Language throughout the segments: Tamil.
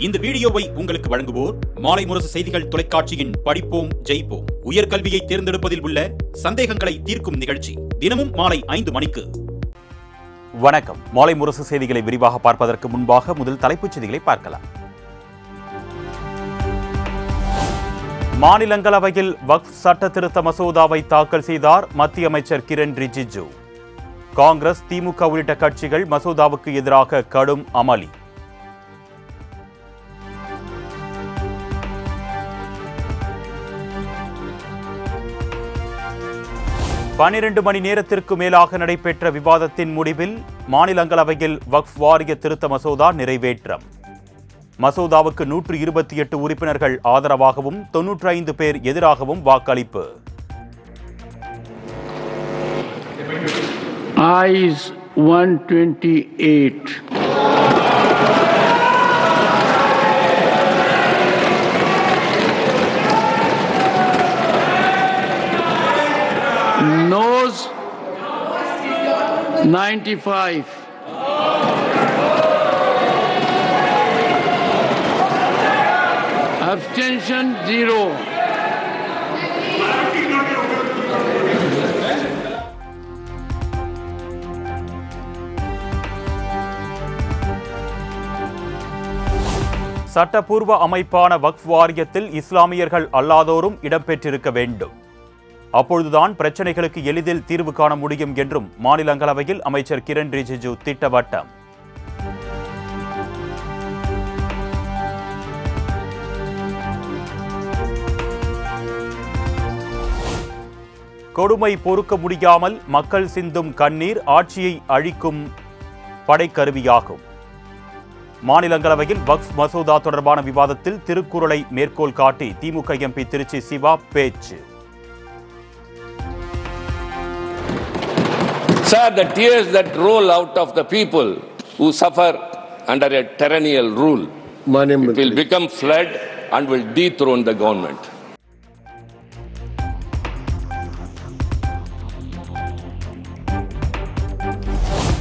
இந்த வீடியோவை உங்களுக்கு வழங்குவோர் மாலை முரசு செய்திகள் தொலைக்காட்சியின் படிப்போம் ஜெயிப்போம் உயர்கல்வியை தேர்ந்தெடுப்பதில் உள்ள சந்தேகங்களை தீர்க்கும் நிகழ்ச்சி தினமும் மாலை 5 மணிக்கு. வணக்கம். மாலை முரசு செய்திகளை விரிவாக பார்ப்பதற்கு முன்பாக முதல் தலைப்புச் செய்திகளை பார்க்கலாம். மாநிலங்களவையில் வக்ஃப் சட்ட திருத்த மசோதாவை தாக்கல் செய்தார் மத்திய அமைச்சர் கிரண் ரிஜிஜு. காங்கிரஸ், திமுக உள்ளிட்ட கட்சிகள் மசோதாவுக்கு எதிராக கடும் அமளி. பன்னிரண்டு மணி நேரத்திற்கு மேலாக நடைபெற்ற விவாதத்தின் முடிவில் மாநிலங்களவையில் வக்ஃப் வாரிய திருத்த மசோதா நிறைவேற்றம். மசோதாவுக்கு 128 உறுப்பினர்கள் ஆதரவாகவும் 95 பேர் எதிராகவும் வாக்களிப்பு. Ayes 128. Noes 95. Abstention 0. சட்டப்பூர்வ அமைப்பான வக்ஃப் வாரியத்தில் இஸ்லாமியர்கள் அல்லாதோரும் இடம்பெற்றிருக்க வேண்டும். அப்பொழுதுதான் பிரச்சனைகளுக்கு எளிதில் தீர்வு காண முடியும் என்றும் மாநிலங்களவையில் அமைச்சர் கிரண் ரிஜிஜு திட்டவட்டம். கொடுமை பொறுக்க முடியாமல் மக்கள் சிந்தும் கண்ணீர் ஆட்சியை அழிக்கும் படைக்கருவியாகும். மாநிலங்களவையில் வக்ஃப் மசோதா தொடர்பான விவாதத்தில் திருக்குறளை மேற்கோள் காட்டி திமுக எம்பி திருச்சி சிவா பேச்சு. Sir, the tears that roll out of the people who suffer under a tyrannical rule, it will become flood and will dethrone the government.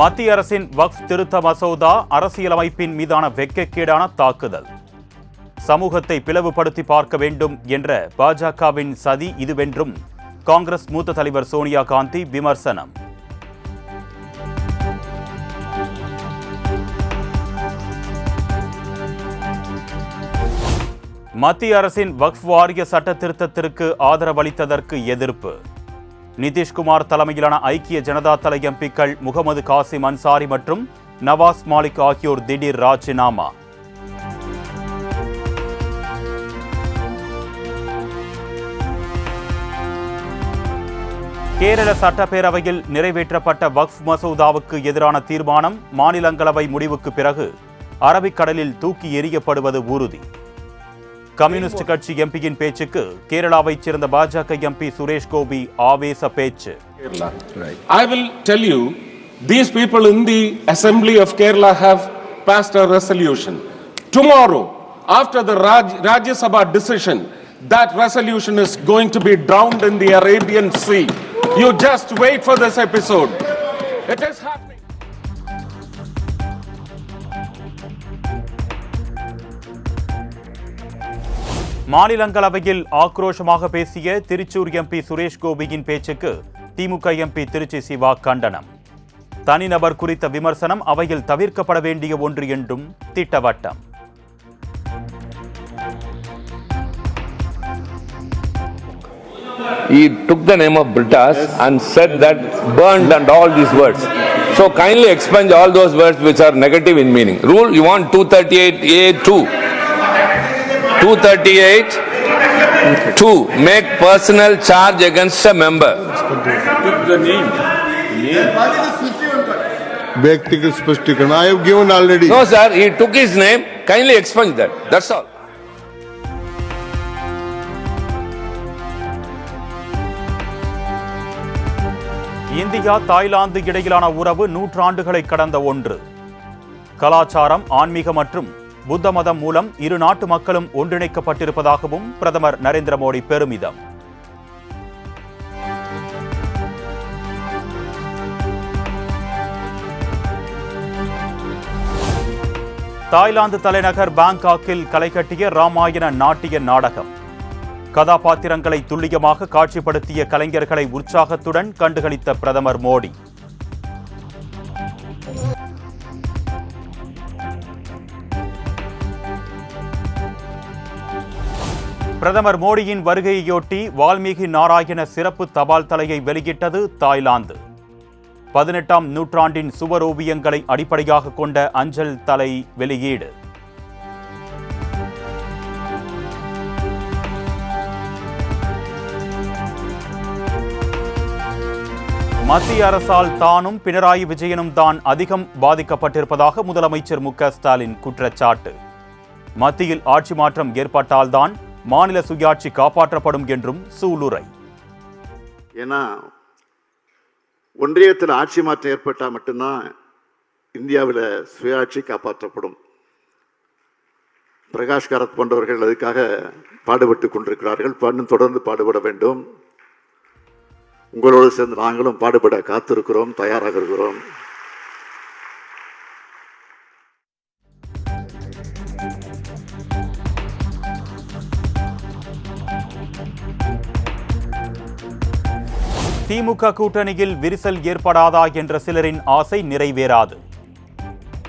மத்திய அரசின் வக்ஃப் திருத்த மசோதா அரசியலமைப்பின் மீதான வெட்கக்கேடான தாக்குதல். சமூகத்தை பிளவுபடுத்தி பார்க்க வேண்டும் என்ற பாஜகவின் சதி இதுவென்றும் காங்கிரஸ் மூத்த தலைவர் சோனியா காந்தி விமர்சனம். மத்திய அரசின் வக்ஃப் வாரிய சட்ட திருத்தத்திற்கு ஆதரவளித்ததற்கு எதிர்ப்பு. நிதிஷ்குமார் தலைமையிலான ஐக்கிய ஜனதா தள எம்பிக்கள் முகமது காசிம் அன்சாரி மற்றும் நவாஸ் மாலிக் ஆகியோர் திடீர் ராஜினாமா. கேரள சட்டப்பேரவையில் நிறைவேற்றப்பட்ட வக்ஃப் மசோதாவுக்கு எதிரான தீர்மானம் மாநிலங்களவை முடிவுக்கு பிறகு அரபிக்கடலில் தூக்கி எறியப்படுவது உறுதி. கம்யூனிஸ்ட் கட்சி எம்பியின் பேச்சுக்கு கேரளாவைச் சேர்ந்த பாஜக எம்பி சுரேஷ் கோபி ஆவேச பேச்சு. I will tell you, these people in the Assembly of Kerala have passed a resolution. Tomorrow, after the Rajya Sabha decision, that resolution is going to be drowned in the Arabian Sea. You just wait for this episode. It is happening. மாநிலங்களவையில் ஆக்ரோஷமாக பேசிய திருச்சூர் எம்பி சுரேஷ் கோபியின் பேச்சுக்கு திமுக எம்பி திருச்சி சிவா கண்டனம். தனிநபர் குறித்த விமர்சனம் அவையில் தவிர்க்கப்பட வேண்டிய ஒன்று என்றும் திட்டவட்டம். He took the name of Britas and said that burned and all these words. So kindly expunge all those words which are negative in meaning. Rule, you want 238A2. 238(2) make personal charge against a member. Vyaktigat spashtikaran. I have given already. No sir, he took his name. Kindly expunge that. That's all. India Thailand இடையிலான உறவு நூற்றாண்டுகளை கடந்த ஒன்று. கலாச்சாரம், ஆன்மீகம் மற்றும் புத்த மதம் மூலம் இரு நாட்டு மக்களும் ஒன்றிணைக்கப்பட்டிருப்பதாகவும் பிரதமர் நரேந்திர மோடி பெருமிதம். தாய்லாந்து தலைநகர் பாங்காக்கில் களைகட்டிய ராமாயண நாட்டிய நாடகம். கதாபாத்திரங்களை துல்லியமாக காட்சிப்படுத்திய கலைஞர்களை உற்சாகத்துடன் கண்டுகளித்த பிரதமர் மோடி. பிரதமர் மோடியின் வருகையொட்டி வால்மீகி நாராயண சிறப்பு தபால் தலையை வெளியிட்டது தாய்லாந்து. 18ஆம் நூற்றாண்டின் சுவரோவியங்களை அடிப்படையாக கொண்ட அஞ்சல் தலை வெளியீடு. மத்திய அரசால் தானும் பினராயி விஜயனும் தான் அதிகம் பாதிக்கப்பட்டிருப்பதாக முதலமைச்சர் மு.க. ஸ்டாலின் குற்றச்சாட்டு. மத்தியில் ஆட்சி மாற்றம் ஏற்பட்டால்தான் மாநில சுயாட்சி காப்பாற்றப்படும் என்றும் சூளுரை. ஏன்னா ஒன்றியத்தில் ஆட்சி மாற்றம் ஏற்பட்டால் மட்டும்தான் இந்தியாவில் சுயாட்சி காப்பாற்றப்படும். பிரகாஷ் காரத் போன்றவர்கள் அதுக்காக பாடுபட்டு கொண்டிருக்கிறார்கள். தொடர்ந்து பாடுபட வேண்டும். உங்களோடு சேர்ந்து நாங்களும் பாடுபட காத்திருக்கிறோம், தயாராக இருக்கிறோம். திமுக கூட்டணியில் விரிசல் ஏற்படாதா என்ற சிலரின் ஆசை நிறைவேறாது.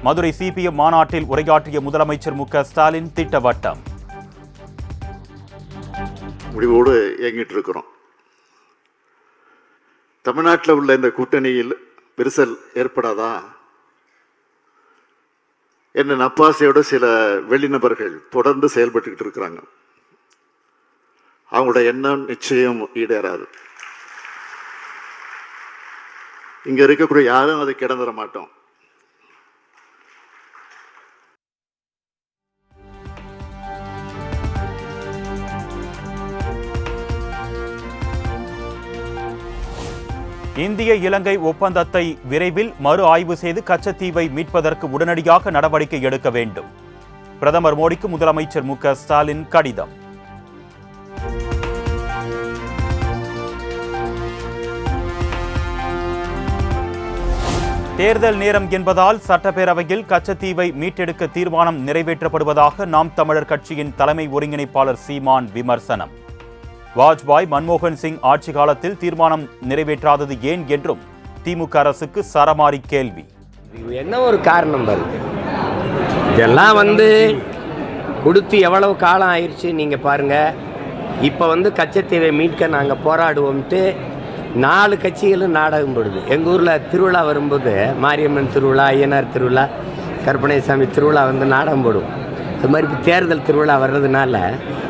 மதுரை சிபிஎம் மாநாட்டில் உரையாற்றிய முதலமைச்சர் மு.க. ஸ்டாலின் திட்டவட்டம். முடிவோடு இயங்கிட்டு இருக்கிறோம். தமிழ்நாட்டில் உள்ள இந்த கூட்டணியில் விரிசல் ஏற்படாதா என்ற நப்பாசையோடு சில வெளிநபர்கள் தொடர்ந்து செயல்பட்டுக்கிட்டு இருக்கிறாங்க. அவங்களோட எண்ணம் நிச்சயம் ஈடேறாது. இங்க இருக்கக்கூடிய யாரும் அதை கிடந்துட மாட்டோம். இந்திய இலங்கை ஒப்பந்தத்தை விரைவில் மறு ஆய்வு செய்து கச்சத்தீவை மீட்பதற்கு உடனடியாக நடவடிக்கை எடுக்க வேண்டும். பிரதமர் மோடிக்கு முதலமைச்சர் மு.க. ஸ்டாலின் கடிதம். தேர்தல் நேரம் என்பதால் சட்டப்பேரவையில் கச்சத்தீவை மீட்டெடுக்க தீர்மானம் நிறைவேற்றப்படுவதாக நாம் தமிழர் கட்சியின் தலைமை ஒருங்கிணைப்பாளர் சீமான் விமர்சனம். வாஜ்பாய், மன்மோகன் சிங் ஆட்சி காலத்தில் தீர்மானம் நிறைவேற்றாதது ஏன் என்றும் திமுக அரசுக்கு சரமாரி கேள்வி. என்ன ஒரு காரணம் வருது? இதெல்லாம் கொடுத்து எவ்வளவு காலம் ஆயிடுச்சு நீங்கள் பாருங்கள். இப்போ கச்சத்தீவை மீட்க நாங்கள் போராடுவோம்ட்டு 4 கட்சிகளும் நாடகம் போடுது. எங்கள் ஊரில் திருவிழா வரும்போது மாரியம்மன் திருவிழா, ஐயனார் திருவிழா, கருப்பணசாமி திருவிழா நாடகம் போடுவோம். அது மாதிரி இப்போ தேர்தல் திருவிழா வர்றதுனால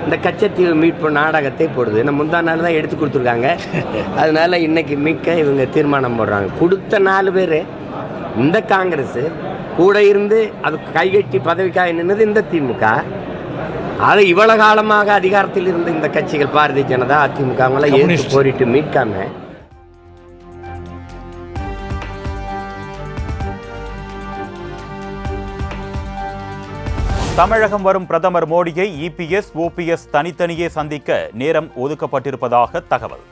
இந்த கச்சத்தீவு மீட்பு நாடகத்தை போடுது. ஏன்னா முந்தா நாள் தான் எடுத்து கொடுத்துருக்காங்க. அதனால இன்னைக்கு மீட்க இவங்க தீர்மானம் போடுறாங்க. கொடுத்த 4 பேர் இந்த காங்கிரஸ் கூட இருந்து அது கைகட்டி பதவிக்காக நின்னது இந்த திமுக. அது இவ்வளவு காலமாக அதிகாரத்தில் இருந்த இந்த கட்சிகள் பாரதிய ஜனதா, அதிமுக அவங்களாம் ஏற்று போரிட்டு மீட்காம தமிழகம் வரும் பிரதமர் மோடியை இபிஎஸ், ஓபிஎஸ் தனித்தனியே சந்திக்க நேரம் ஒதுக்கப்பட்டிருப்பதாக தகவல்.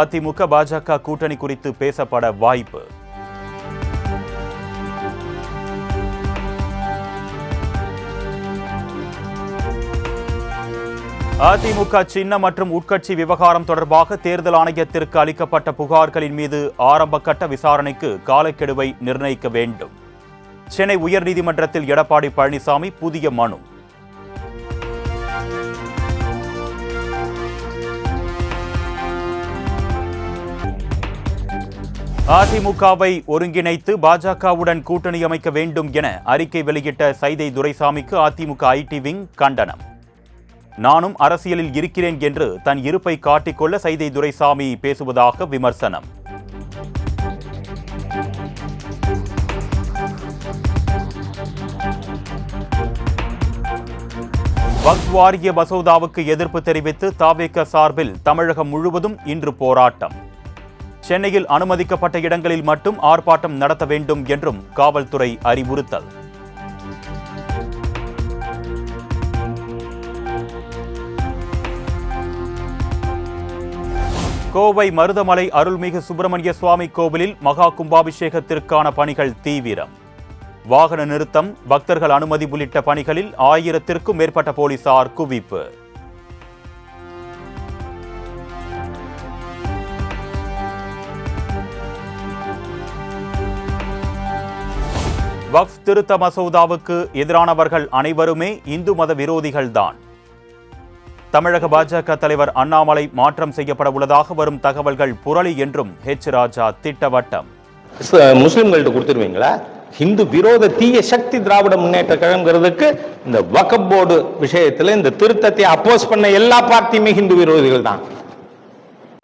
அதிமுக, பாஜக கூட்டணி குறித்து பேசப்பட வாய்ப்பு. அதிமுக சின்னம் மற்றும் உட்கட்சி விவகாரம் தொடர்பாக தேர்தல் ஆணையத்திற்கு அளிக்கப்பட்ட புகார்களின் மீது ஆரம்ப கட்ட விசாரணைக்கு காலக்கெடுவை நிர்ணயிக்க வேண்டும். சென்னை உயர்நீதிமன்றத்தில் எடப்பாடி பழனிசாமி புதிய மனு. அதிமுகவை ஒருங்கிணைத்து பாஜகவுடன் கூட்டணி அமைக்க வேண்டும் என அறிக்கை வெளியிட்ட சைதை துரைசாமிக்கு அதிமுக ஐடி விங் கண்டனம். நானும் அரசியலில் இருக்கிறேன் என்று தன் இருப்பை காட்டிக்கொள்ள சைதை துரைசாமி பேசுவதாக விமர்சனம். வக்ஃப் வாரிய மசோதாவுக்கு எதிர்ப்பு தெரிவித்து தவேக சார்பில் தமிழகம் முழுவதும் இன்று போராட்டம். சென்னையில் அனுமதிக்கப்பட்ட இடங்களில் மட்டும் ஆர்ப்பாட்டம் நடத்த வேண்டும் என்றும் காவல்துறை அறிவுறுத்தல். கோவை மருதமலை அருள்மிகு சுப்பிரமணிய சுவாமி கோவிலில் மகா கும்பாபிஷேகத்திற்கான பணிகள் தீவிரம். வாகன நிறுத்தம், பக்தர்கள் அனுமதி உள்ளிட்ட பணிகளில் 1000த்திற்கும் மேற்பட்ட போலீசார் குவிப்பு. வக்ஃப் திருத்த மசோதாவுக்கு எதிரானவர்கள் அனைவருமே இந்து மத விரோதிகள்தான். தமிழக பாஜக தலைவர் அண்ணாமலை மாற்றம் செய்யப்பட உள்ளதாக வரும் தகவல்கள் புரளி என்றும் ஹெச் ராஜா திட்டவட்டம். முஸ்லிம்கள்ட்ட கொடுத்துருவீங்களா? இந்து விரோத தீய சக்தி திராவிட முன்னேற்ற கழகம்ங்கிறதுக்கு இந்த வக்ஃப் போர்டு விஷயத்துல இந்த திருத்தத்தை அப்போஸ் பண்ண எல்லா பார்ட்டியுமே ஹிந்து விரோதிகள் தான்.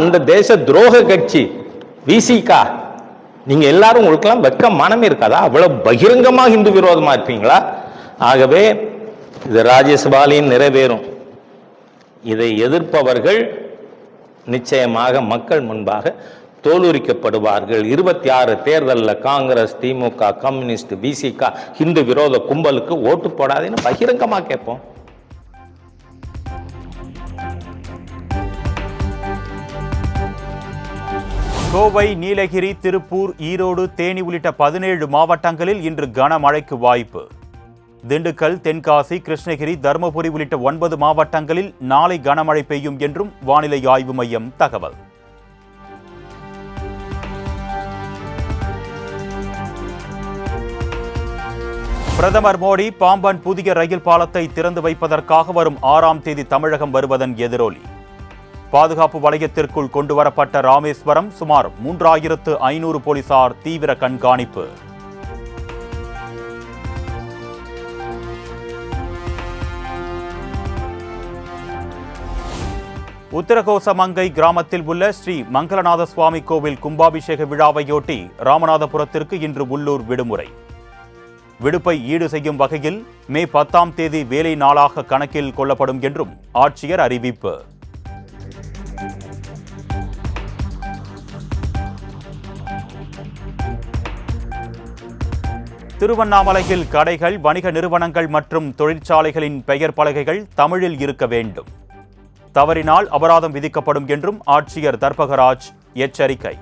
அந்த தேச துரோக கட்சி விசிகா, நீங்க எல்லாரும் உங்களுக்கெல்லாம் வெக்க மனம் இருக்காதா? அவ்வளவு பகிரங்கமா ஹிந்து விரோதமா இருப்பீங்களா? ஆகவே இது ராஜ்யசபாலையும் நிறைவேறும். இதை எதிர்ப்பவர்கள் நிச்சயமாக மக்கள் முன்பாக தோலுரிக்கப்படுவார்கள். 26 தேர்தலில் காங்கிரஸ், திமுக, கம்யூனிஸ்ட், விசிகா ஹிந்து விரோத கும்பலுக்கு ஓட்டு போடாதுன்னு பகிரங்கமா கேட்போம். கோவை, நீலகிரி, திருப்பூர், ஈரோடு, தேனி உள்ளிட்ட 17 மாவட்டங்களில் இன்று கனமழைக்கு வாய்ப்பு. திண்டுக்கல், தென்காசி, கிருஷ்ணகிரி, தருமபுரி உள்ளிட்ட 9 மாவட்டங்களில் நாளை கனமழை பெய்யும் என்றும் வானிலை ஆய்வு மையம் தகவல். பிரதமர் மோடி பாம்பன் புதிய ரயில் பாலத்தை திறந்து வைப்பதற்காக வரும் 6ஆம் தேதி தமிழகம் வருவதன் எதிரொலி. பாதுகாப்பு வலயத்திற்குள் கொண்டுவரப்பட்ட ராமேஸ்வரம் சுமார் 3500 போலீசார் தீவிர கண்காணிப்பு. உத்தரகோசமங்கை கிராமத்தில் உள்ள ஸ்ரீ மங்களநாத சுவாமி கோவில் கும்பாபிஷேக விழாவையொட்டி ராமநாதபுரத்திற்கு இன்று உள்ளூர் விடுமுறை. விடுப்பை ஈடு செய்யும் வகையில் மே 10ஆம் தேதி வேலை நாளாக கணக்கில் கொள்ளப்படும் என்றும் ஆட்சியர் அறிவிப்பு. திருவண்ணாமலையில் கடைகள், வணிக நிறுவனங்கள் மற்றும் தொழிற்சாலைகளின் பெயர் பலகைகள் தமிழில் இருக்க வேண்டும். தவறினால் அபராதம் விதிக்கப்படும் என்றும் ஆட்சியர் தர்பகராஜ் எச்சரிக்கை.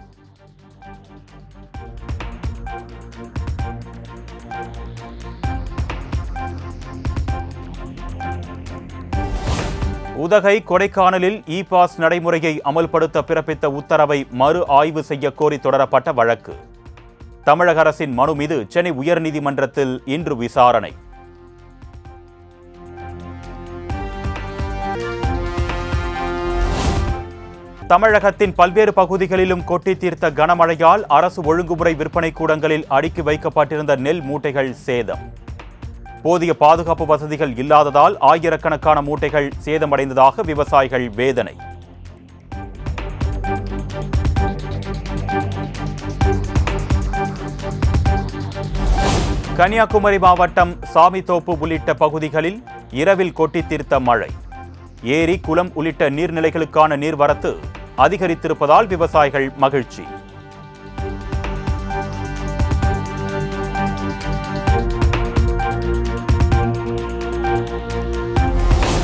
உதகை, கொடைக்கானலில் இ-பாஸ் நடைமுறையை அமல்படுத்த பிறப்பித்த உத்தரவை மறு ஆய்வு செய்ய கோரி தொடரப்பட்ட வழக்கு. தமிழக அரசின் மனு மீது சென்னை உயர்நீதிமன்றத்தில் இன்று விசாரணை. தமிழகத்தின் பல்வேறு பகுதிகளிலும் கொட்டி தீர்த்த கனமழையால் அரசு ஒழுங்குமுறை விற்பனை கூடங்களில் அடுக்கி வைக்கப்பட்டிருந்த நெல் மூட்டைகள் சேதம். போதிய பாதுகாப்பு வசதிகள் இல்லாததால் ஆயிரக்கணக்கான மூட்டைகள் சேதமடைந்ததாக விவசாயிகள் வேதனை. கன்னியாகுமரி மாவட்டம் சாமித்தோப்பு உள்ளிட்ட பகுதிகளில் இரவில் கொட்டி தீர்த்த மழை. ஏரி, குளம் உள்ளிட்ட நீர்நிலைகளுக்கான நீர்வரத்து அதிகரித்திருப்பதால் விவசாயிகள் மகிழ்ச்சி.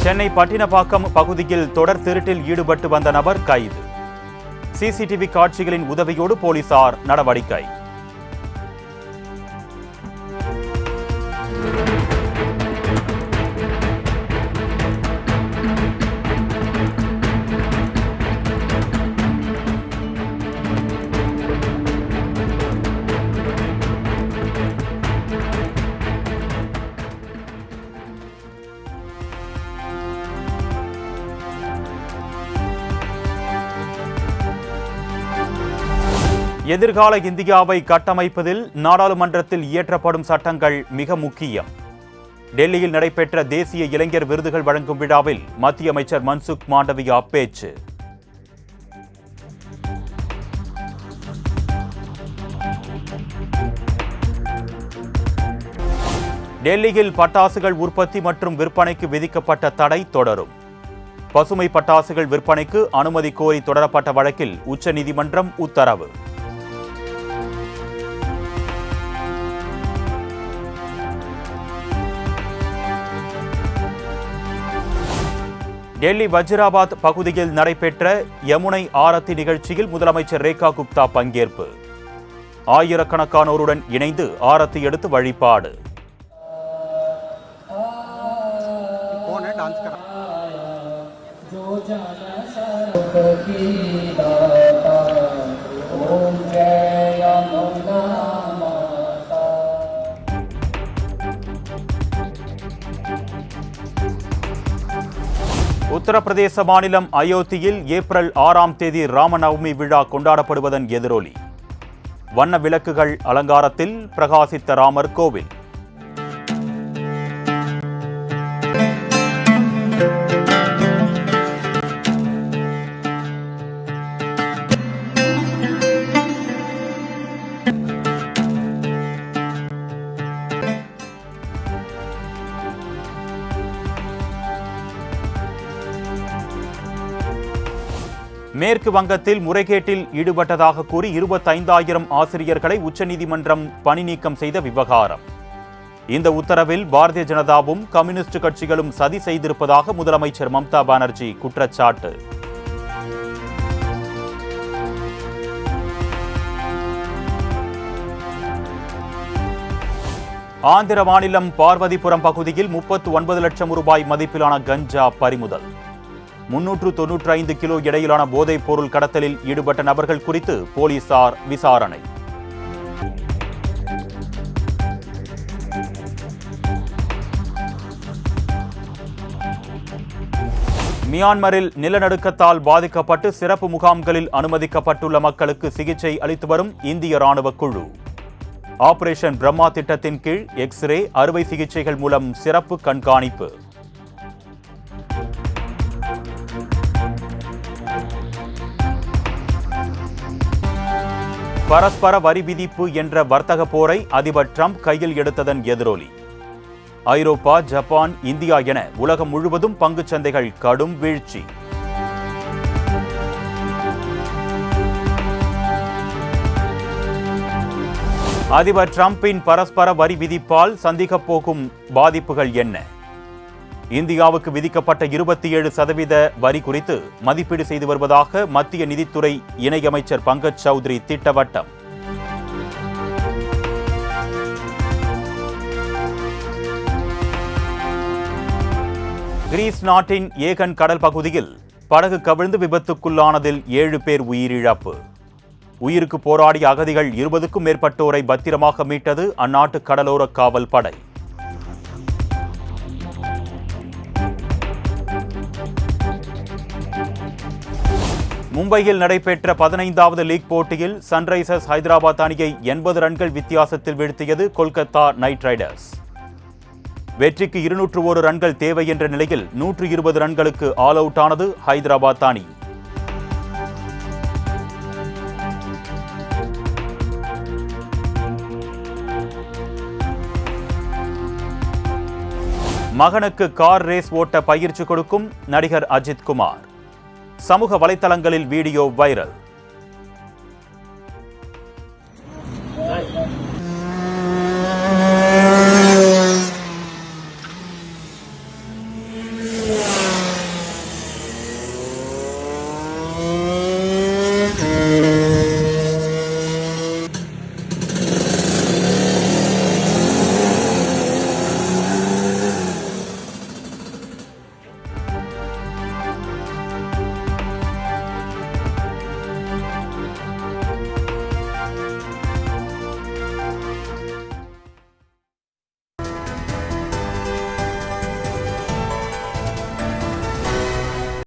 சென்னை பட்டினப்பாக்கம் பகுதியில் தொடர் திருட்டில் ஈடுபட்டு வந்த நபர் கைது. சிசிடிவி காட்சிகளின் உதவியோடு போலீசார் நடவடிக்கை. எதிர்கால இந்தியாவை கட்டமைப்பதில் நாடாளுமன்றத்தில் இயற்றப்படும் சட்டங்கள் மிக முக்கியம். டெல்லியில் நடைபெற்ற தேசிய இளைஞர் விருதுகள் வழங்கும் விழாவில் மத்திய அமைச்சர் மன்சுக் மாண்டவியா பேச்சு. டெல்லியில் பட்டாசுகள் உற்பத்தி மற்றும் விற்பனைக்கு விதிக்கப்பட்ட தடை தொடரும். பசுமை பட்டாசுகள் விற்பனைக்கு அனுமதி கோரி தொடரப்பட்ட வழக்கில் உச்சநீதிமன்றம் உத்தரவு. டெல்லி வஜிராபாத் பகுதியில் நடைபெற்ற யமுனை ஆரத்தி நிகழ்ச்சியில் முதலமைச்சர் ரேகா குப்தா பங்கேற்பு. ஆயிரக்கணக்கானோருடன் இணைந்து ஆரத்தி எடுத்து வழிபாடு. உத்தரப்பிரதேச மாநிலம் அயோத்தியில் ஏப்ரல் 6ஆம் தேதி ராமநவமி விழா கொண்டாடப்படுவதன் எதிரொலி. வண்ண விளக்குகள் அலங்காரத்தில் பிரகாசித்த ராமர் கோவில். மேற்கு வங்கத்தில் முறைகேட்டில் ஈடுபட்டதாக கூறி 25,000 ஆசிரியர்களை உச்சநீதிமன்றம் பணி நீக்கம் செய்த விவகாரம். இந்த உத்தரவில் பாரதிய ஜனதாவும் கம்யூனிஸ்ட் கட்சிகளும் சதி செய்திருப்பதாக முதலமைச்சர் மம்தா பானர்ஜி குற்றச்சாட்டு. ஆந்திர மாநிலம் பார்வதிபுரம் பகுதியில் 39 லட்சம் ரூபாய் மதிப்பிலான கஞ்சா பறிமுதல். 395 கிலோ எடையிலான போதைப் பொருள் கடத்தலில் ஈடுபட்ட நபர்கள் குறித்து போலீசார் விசாரணை. மியான்மரில் நிலநடுக்கத்தால் பாதிக்கப்பட்டு சிறப்பு முகாம்களில் அனுமதிக்கப்பட்டுள்ள மக்களுக்கு சிகிச்சை அளித்து வரும் இந்திய ராணுவ குழு. ஆபரேஷன் பிரம்மா திட்டத்தின் கீழ் எக்ஸ்ரே அறுவை சிகிச்சைகள் மூலம் சிறப்பு கண்காணிப்பு. பரஸ்பர வரி விதிப்பு என்ற வர்த்தக போரை அதிபர் டிரம்ப் கையில் எடுத்ததன் எதிரொலி. ஐரோப்பா, ஜப்பான், இந்தியா என உலகம் முழுவதும் பங்குச் சந்தைகள் கடும் வீழ்ச்சி. அதிபர் டிரம்பின் பரஸ்பர வரி விதிப்பால் சந்திக்கப் போகும் பாதிப்புகள் என்ன? இந்தியாவுக்கு விதிக்கப்பட்ட 27% வரி குறித்து மதிப்பீடு செய்து வருவதாக மத்திய நிதித்துறை இணையமைச்சர் பங்கஜ் சௌத்ரி திட்டவட்டம். கிரீஸ் நாட்டின் ஏகன் கடல் பகுதியில் படகு கவிழ்ந்து விபத்துக்குள்ளானதில் 7 பேர் உயிரிழப்பு. உயிருக்கு போராடிய அகதிகள் 20க்கும் மேற்பட்டோரை பத்திரமாக மீட்டது அந்நாட்டு கடலோர காவல் படை. மும்பையில் நடைபெற்ற 15வது லீக் போட்டியில் சன்ரைசர்ஸ் ஹைதராபாத் அணியை 80 ரன்கள் வித்தியாசத்தில் வீழ்த்தியது கொல்கத்தா நைட் ரைடர்ஸ். வெற்றிக்கு 201 ரன்கள் தேவை என்ற நிலையில் 120 ரன்களுக்கு ஆல் அவுட் ஆனது ஹைதராபாத் அணி. மகனுக்கு கார் ரேஸ் ஓட்ட பயிற்சி கொடுக்கும் நடிகர் அஜித் குமார். சமூக வலைத்தளங்களில் வீடியோ வைரல்.